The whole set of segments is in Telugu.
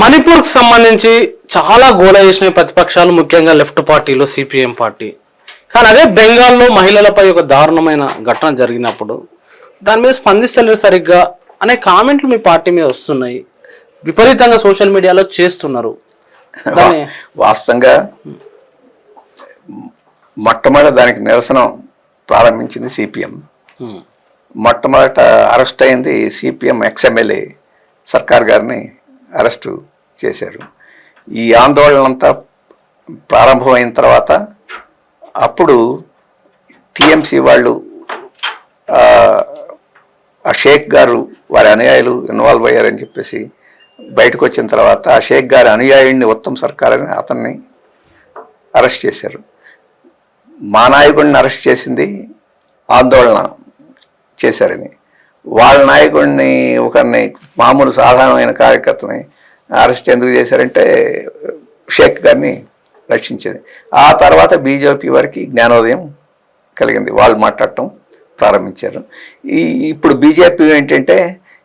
మణిపూర్కి సంబంధించి చాలా గోల చేసిన ప్రతిపక్షాలు, ముఖ్యంగా లెఫ్ట్ పార్టీలు, సిపిఎం పార్టీ. కానీ అదే బెంగాల్లో మహిళలపై ఒక దారుణమైన ఘటన జరిగినప్పుడు దాని మీద స్పందిస్తలేరు సరిగ్గా అనే కామెంట్లు మీ పార్టీ మీద వస్తున్నాయి. విపరీతంగా సోషల్ మీడియాలో చేస్తున్నారు. వాస్తవంగా మొట్టమొదటి దానికి నిరసన ప్రారంభించింది సిపిఎం. మొట్టమొదట అరెస్ట్ అయింది సిపిఎం ఎక్స్ఎమ్మెల్యే సర్కార్ గారిని అరెస్టు చేశారు. ఈ ఆందోళన అంతా ప్రారంభమైన తర్వాత అప్పుడు టిఎంసి వాళ్ళు ఆ షేక్ గారు వారి అనుయాయులు ఇన్వాల్వ్ అయ్యారని చెప్పేసి బయటకు వచ్చిన తర్వాత ఆ షేక్ గారి అనుయాయుడిని ఉత్తమ్ సర్కార్ అని అతన్ని అరెస్ట్ చేశారు. మా నాయకుడిని అరెస్ట్ చేసింది ఆందోళన చేశారని, వాళ్ళ నాయకుడిని ఒకరిని మామూలు సాధారణమైన కార్యకర్తని అరెస్ట్ ఎందుకు చేశారంటే షేక్ గారిని రక్షించేది. ఆ తర్వాత బీజేపీ వారికి జ్ఞానోదయం కలిగింది, వాళ్ళు మాట్లాడటం ప్రారంభించారు. ఇప్పుడు బీజేపీ ఏంటంటే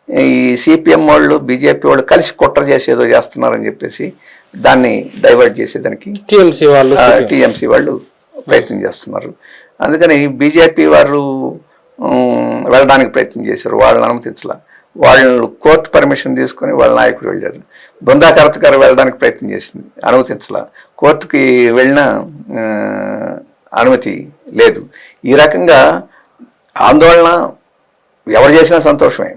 ఈ సిపిఎం వాళ్ళు బీజేపీ వాళ్ళు కలిసి కుట్ర చేసి ఏదో చేస్తున్నారని చెప్పేసి దాన్ని డైవర్ట్ చేసేదానికి టీఎంసీ వాళ్ళు ప్రయత్నం చేస్తున్నారు. అందుకని బీజేపీ వారు వెళ్ళడానికి ప్రయత్నం చేశారు, వాళ్ళని అనుమతించలా. వాళ్ళు కోర్టు పర్మిషన్ తీసుకొని వాళ్ళ నాయకుడు వెళ్ళారు. బృందా కరత్ గారు వెళ్ళడానికి ప్రయత్నం చేసింది, అనుమతించలా. కోర్టుకి వెళ్ళిన అనుమతి లేదు. ఈ రకంగా ఆందోళన ఎవరు చేసినా సంతోషమే.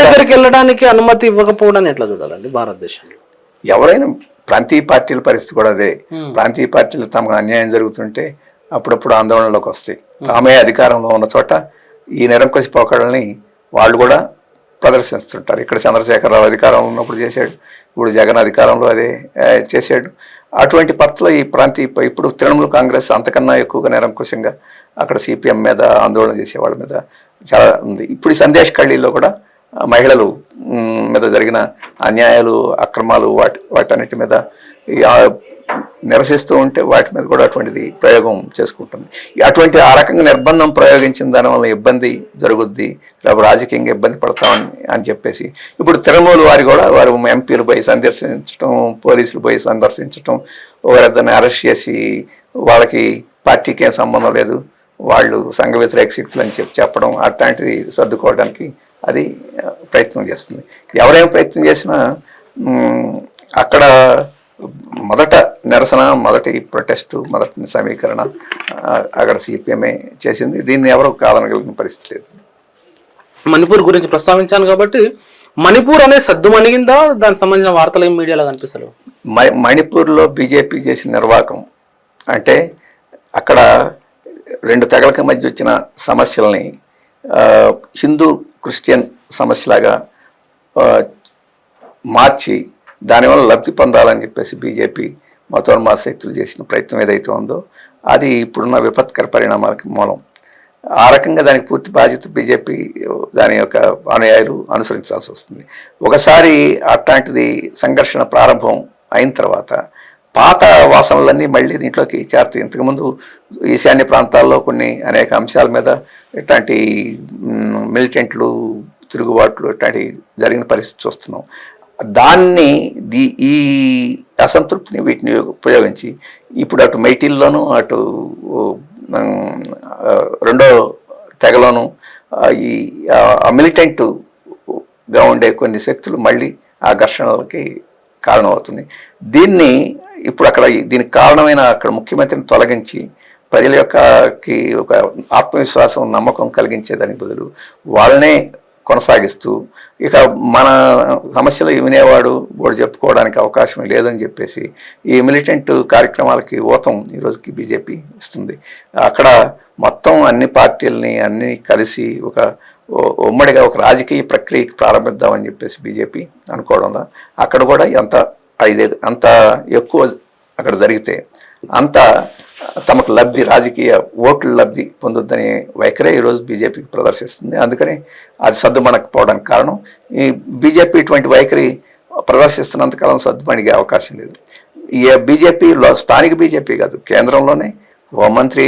దగ్గరికి వెళ్ళడానికి అనుమతి ఇవ్వకపోవడం ఎట్లా చూడాలండి భారతదేశంలో? ఎవరైనా ప్రాంతీయ పార్టీల పరిస్థితి కూడా అదే. ప్రాంతీయ పార్టీలు తమకు అన్యాయం జరుగుతుంటే అప్పుడప్పుడు ఆందోళనలోకి వస్తాయి. తామే అధికారంలో ఉన్న చోట ఈ నిరంకుశ పోకడల్ని వాళ్ళు కూడా ప్రదర్శిస్తుంటారు. ఇక్కడ చంద్రశేఖరరావు అధికారంలో ఉన్నప్పుడు చేశాడు, ఇప్పుడు జగన్ అధికారంలో అదే చేశాడు. అటువంటి పత్రలో ఈ ప్రాంతీయ ఇప్పుడు తృణమూల్ కాంగ్రెస్ అంతకన్నా ఎక్కువగా నిరంకుశంగా అక్కడ సిపిఎం మీద ఆందోళన చేసే వాళ్ళ మీద చాలా ఉంది. ఇప్పుడు ఈ సందేశ్ కళ్ళీలో కూడా మహిళలు మీద జరిగిన అన్యాయాలు, అక్రమాలు వాటన్నిటి మీద నిరసిస్తూ ఉంటే వాటి మీద కూడా అటువంటిది ప్రయోగం చేసుకుంటుంది. అటువంటి ఆ రకంగా నిర్బంధం ప్రయోగించిన దానివల్ల ఇబ్బంది జరుగుద్ది, రాజకీయంగా ఇబ్బంది పడతామని చెప్పేసి ఇప్పుడు తృణమూల్ వారు ఎంపీలు పోయి సందర్శించడం, పోలీసులు పోయి సందర్శించడం, ఒకరిద్దరిని అరెస్ట్ చేసి వాళ్ళకి పార్టీకి ఏం సంబంధం లేదు, వాళ్ళు సంఘ వ్యతిరేక శక్తులు అని చెప్పడం, అట్లాంటిది సర్దుకోవడానికి అది ప్రయత్నం చేస్తుంది. ఎవరేం ప్రయత్నం చేసినా అక్కడ మొదట నిరసన, మొదటి ప్రొటెస్టు, మొదటి సమీకరణ అక్కడ సిపిఎంఏ చేసింది. దీన్ని ఎవరు కాదనగలిగిన పరిస్థితి లేదు. మణిపూర్ గురించి ప్రస్తావించాను కాబట్టి మణిపూర్ అనేది సద్దుమణిగిందా? దానికి సంబంధించిన వార్తలు ఏం మీడియాలో కనిపిస్తలేవు. మణిపూర్లో బీజేపీ చేసిన నిర్వాహకం అంటే అక్కడ రెండు తెగలకి మధ్య వచ్చిన సమస్యల్ని హిందూ క్రిస్టియన్ సమస్యలాగా మార్చి దానివల్ల లబ్ధి పొందాలని చెప్పేసి బీజేపీ మతోన్మాద శక్తులు చేసిన ప్రయత్నం ఏదైతే ఉందో అది ఇప్పుడున్న విపత్కర పరిణామాలకి మూలం. ఆ రకంగా దానికి పూర్తి బాధ్యత బీజేపీ దాని యొక్క అనుయాయులు అనుసరించాల్సి వస్తుంది. ఒకసారి అట్లాంటిది సంఘర్షణ ప్రారంభం అయిన తర్వాత పాత వాసనలన్నీ మళ్ళీ దీంట్లోకి చేరుతాయి. ఇంతకుముందు ఈశాన్య ప్రాంతాల్లో అనేక అంశాల మీద ఇట్లాంటి మిలిటెంట్లు, తిరుగుబాట్లు ఇట్లాంటి జరిగిన పరిస్థితి చూస్తున్నాం. దాన్ని ఈ అసంతృప్తిని వీటిని ఉపయోగించి ఇప్పుడు అటు మైటిల్లోనూ అటు రెండో తెగలోనూ ఈ మిలిటెంట్గా ఉండే కొన్ని శక్తులు మళ్ళీ ఆ ఘర్షణలకి కారణమవుతుంది. దీన్ని ఇప్పుడు దీనికి కారణమైన అక్కడ ముఖ్యమంత్రిని తొలగించి ప్రజల యొక్కకి ఒక ఆత్మవిశ్వాసం, నమ్మకం కలిగించేదానికి బదులు వాళ్ళనే కొనసాగిస్తూ ఇక మన సమస్యలు వినేవాడు కూడా చెప్పుకోవడానికి అవకాశం లేదని చెప్పేసి ఈ మిలిటెంట్ కార్యక్రమాలకి ఊతం ఈరోజుకి బీజేపీ ఇస్తుంది. అక్కడ మొత్తం అన్ని పార్టీలని అన్ని కలిసి ఒక ఉమ్మడిగా ఒక రాజకీయ ప్రక్రియకి ప్రారంభిద్దామని చెప్పేసి బీజేపీ అనుకోవడంలో అక్కడ కూడా అంత ఎక్కువ అక్కడ జరిగితే అంత తమకు లబ్ధి, రాజకీయ ఓట్ల లబ్ధి పొందొద్దనే వైఖరే ఈరోజు బీజేపీకి ప్రదర్శిస్తుంది. అందుకని అది సర్దుమణకపోవడానికి కారణం ఈ బీజేపీ ఇటువంటి వైఖరి ప్రదర్శిస్తున్నంతకాలం సర్దుమణిగే అవకాశం లేదు. ఈ బీజేపీలో స్థానిక బీజేపీ కాదు, కేంద్రంలోనే హోంమంత్రి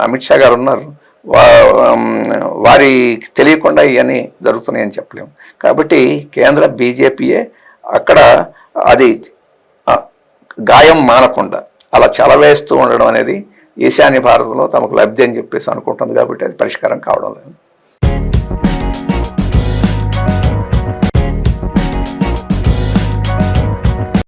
అమిత్ షా గారు ఉన్నారు. వారికి తెలియకుండా ఇవన్నీ జరుగుతున్నాయని చెప్పలేము. కాబట్టి కేంద్ర బీజేపీయే అక్కడ అది గాయం మానకుండా అలా చలవేస్తూ ఉండడం అనేది ఈశాన్య భారతంలో తమకు లబ్ధి అని చెప్పేసి అనుకుంటుంది. కాబట్టి అది పరిష్కారం కావడం లేదు.